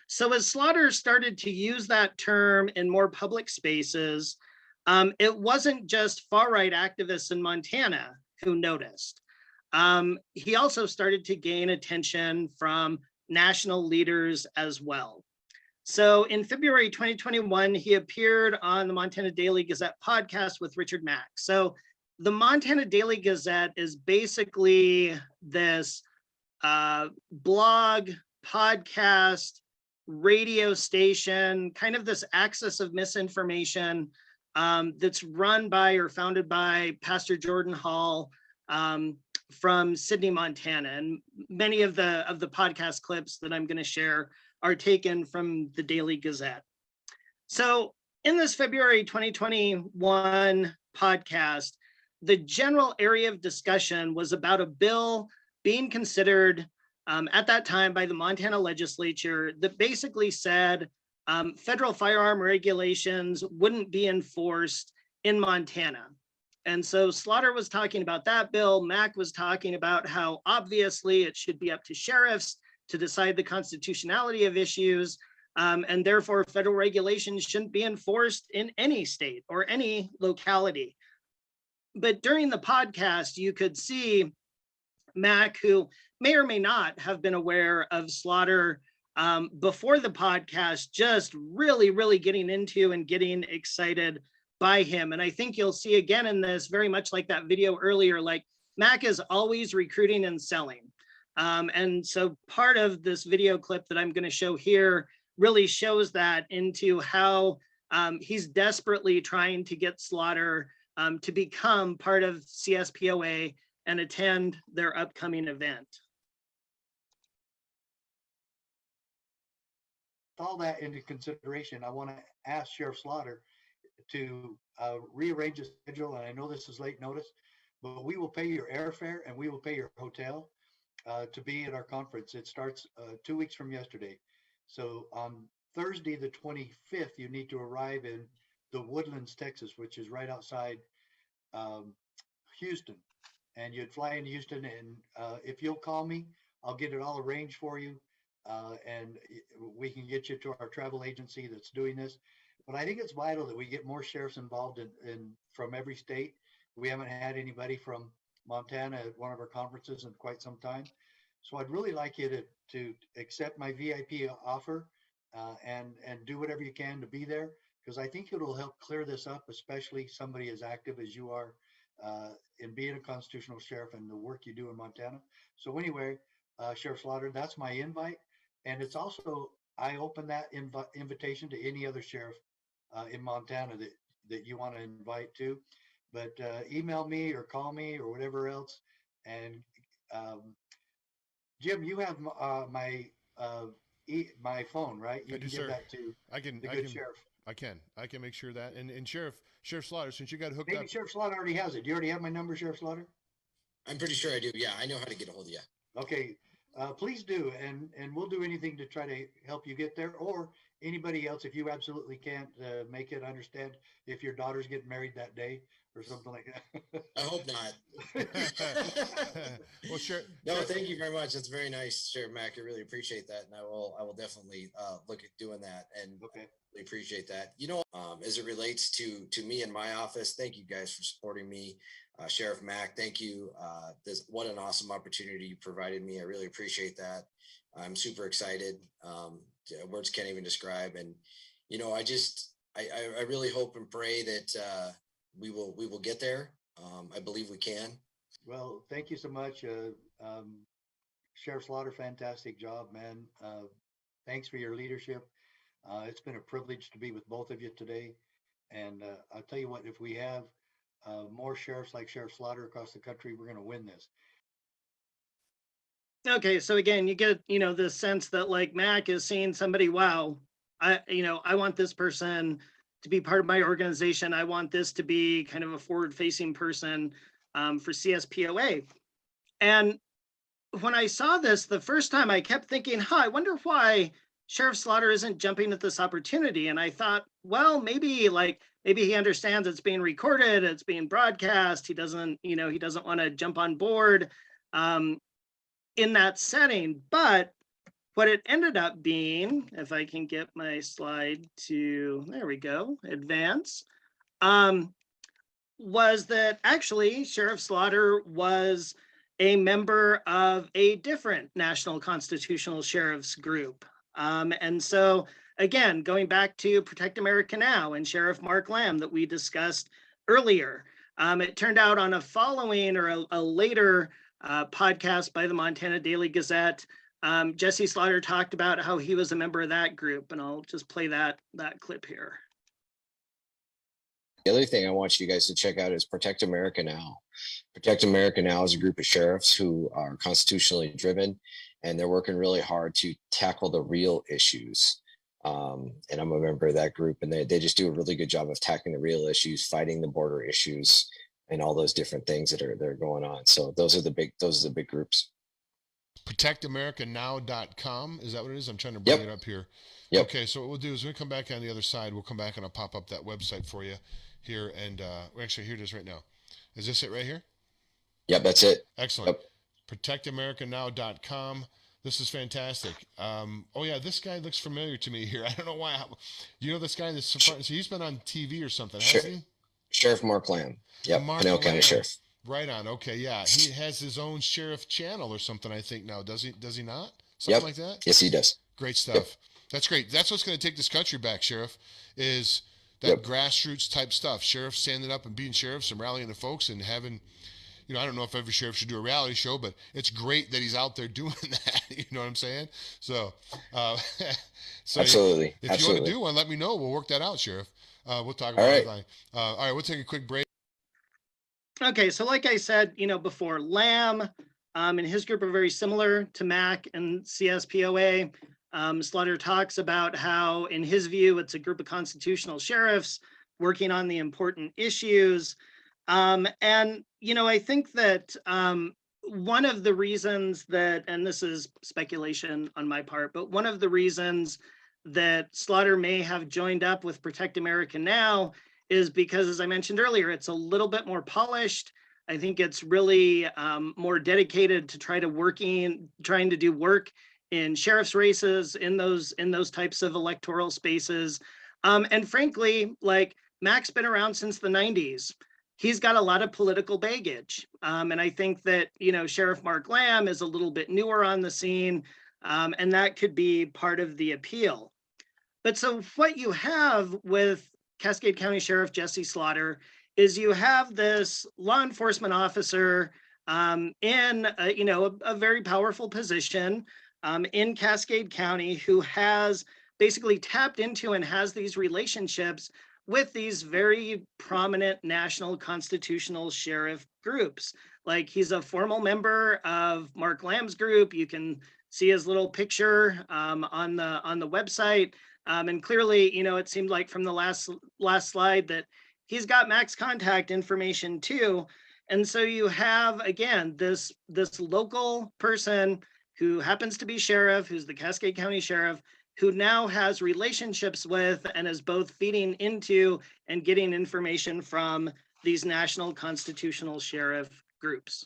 So as Slaughter started to use that term in more public spaces, it wasn't just far-right activists in Montana who noticed. He also started to gain attention from national leaders as well. So in February 2021, he appeared on the Montana Daily Gazette podcast with Richard Mack. So the Montana Daily Gazette is basically this blog, podcast, radio station, kind of this axis of misinformation that's run by or founded by Pastor Jordan Hall from Sydney, Montana. And many of the podcast clips that I'm going to share are taken from the Daily Gazette. So in this February 2021 podcast, the general area of discussion was about a bill being considered at that time by the Montana legislature that basically said federal firearm regulations wouldn't be enforced in Montana. And so Slaughter was talking about that bill. Mack was talking about how obviously it should be up to sheriffs to decide the constitutionality of issues, and therefore federal regulations shouldn't be enforced in any state or any locality. But during the podcast, you could see Mack, who may or may not have been aware of Slaughter before the podcast, just really getting into and getting excited by him. And I think you'll see again in this, very much like that video earlier, like Mack is always recruiting and selling. And so part of this video clip that I'm going to show here really shows that into how he's desperately trying to get Slaughter to become part of CSPOA and attend their upcoming event. All that into consideration, I want to ask Sheriff Slaughter to rearrange his schedule. And I know this is late notice, but we will pay your airfare and we will pay your hotel to be at our conference. It starts 2 weeks from yesterday. So on Thursday, the 25th, you need to arrive in the Woodlands, Texas, which is right outside Houston. And you'd fly into Houston, and if you'll call me, I'll get it all arranged for you. And we can get you to our travel agency that's doing this. But I think it's vital that we get more sheriffs involved in from every state. We haven't had anybody from Montana at one of our conferences in quite some time. So I'd really like you to accept my VIP offer and do whatever you can to be there, because I think it'll help clear this up, especially somebody as active as you are in being a constitutional sheriff and the work you do in Montana. So anyway, Sheriff Slaughter, that's my invite. And it's also, I open that invitation to any other sheriff in Montana that you want to invite to. But email me or call me or whatever else. And Jim, you have my phone, right? You can give that to the good sheriff. I can make sure that. And Sheriff Slaughter, since you got hooked up. Maybe Sheriff Slaughter already has it. Do you already have my number, Sheriff Slaughter? I'm pretty sure I do. Yeah, I know how to get a hold of you. Okay, please do, and we'll do anything to try to help you get there, or anybody else if you absolutely can't make it. Understand if your daughter's getting married that day or something like that. I hope not. Well, sure. No, thank you very much. That's very nice, Sheriff Mack. I really appreciate that, and I will definitely look at doing that. And okay. Really appreciate that. You know, as it relates to me and my office, thank you guys for supporting me. Sheriff Mack, thank you. What an awesome opportunity you provided me. I really appreciate that. I'm super excited. Words can't even describe. And, you know, I really hope and pray that we will get there. I believe we can. Well, thank you so much. Sheriff Slaughter, fantastic job, man. Thanks for your leadership. It's been a privilege to be with both of you today. And I'll tell you what, if we have more sheriffs like Sheriff Slaughter across the country, we're going to win this. Okay, so again, you get, the sense that like Mack is seeing somebody, wow, I want this person to be part of my organization. I want this to be kind of a forward-facing person for CSPOA. And when I saw this the first time, I kept thinking, I wonder why Sheriff Slaughter isn't jumping at this opportunity. And I thought, well, maybe he understands it's being recorded, it's being broadcast. He doesn't want to jump on board in that setting. But what it ended up being, if I can get my slide to, there we go, advance, was that actually Sheriff Slaughter was a member of a different National Constitutional Sheriffs group. And so again, going back to Protect America Now and Sheriff Mark Lamb that we discussed earlier, it turned out on a following or a later podcast by the Montana Daily Gazette, Jesse Slaughter talked about how he was a member of that group, and I'll just play that clip here. The other thing I want you guys to check out is Protect America Now. Protect America Now is a group of sheriffs who are constitutionally driven, and they're working really hard to tackle the real issues. And I'm a member of that group, and they just do a really good job of tackling the real issues, fighting the border issues, and all those different things that are going on. So those are the big groups. ProtectAmericaNow.com. Is that what it is? I'm trying to bring it up here. Yep. Okay, so what we'll do is we'll come back on the other side. We'll come back and I'll pop up that website for you here. And actually, here it is right now. Is this it right here? Yep, that's it. Excellent. Yep. ProtectAmericaNow.com. This is fantastic. Oh yeah, this guy looks familiar to me here. I don't know why. You know this guy? So he's been on TV or something, hasn't he? Sheriff Mark Lamb. Yep, Pinell County Sheriff. Right on. Okay, yeah. He has his own sheriff channel or something, I think now. Does he not? Something like that? Yes, he does. Great stuff. Yep. That's great. That's what's going to take this country back, Sheriff, is that grassroots type stuff. Sheriffs standing up and being sheriffs and rallying the folks and having, you know, I don't know if every sheriff should do a reality show, but it's great that he's out there doing that. You know what I'm saying? So, absolutely. If you want to do one, let me know. We'll work that out, Sheriff. We'll talk about it. All right, we'll take a quick break. Okay, so like I said, you know, before, Lamb and his group are very similar to MAC and CSPOA. Slaughter talks about how, in his view, it's a group of constitutional sheriffs working on the important issues. And, you know, I think that one of the reasons that, and this is speculation on my part, but one of the reasons that Slaughter may have joined up with Protect America Now is because, as I mentioned earlier, it's a little bit more polished. I think it's really more dedicated to trying to do work in sheriff's races, in those types of electoral spaces. And frankly, like, Mac's been around since the 90s. He's got a lot of political baggage. And I think that, you know, Sheriff Mark Lamb is a little bit newer on the scene, and that could be part of the appeal. But so what you have with Cascade County Sheriff Jesse Slaughter is you have this law enforcement officer in a very powerful position in Cascade County, who has basically tapped into and has these relationships with these very prominent national constitutional sheriff groups. Like, he's a formal member of Mark Lamb's group. You can see his little picture on the website. And clearly, you know, it seemed like from the last slide that he's got Mac's contact information too. And so you have, again, this local person who happens to be sheriff, who's the Cascade County Sheriff, who now has relationships with and is both feeding into and getting information from these national constitutional sheriff groups.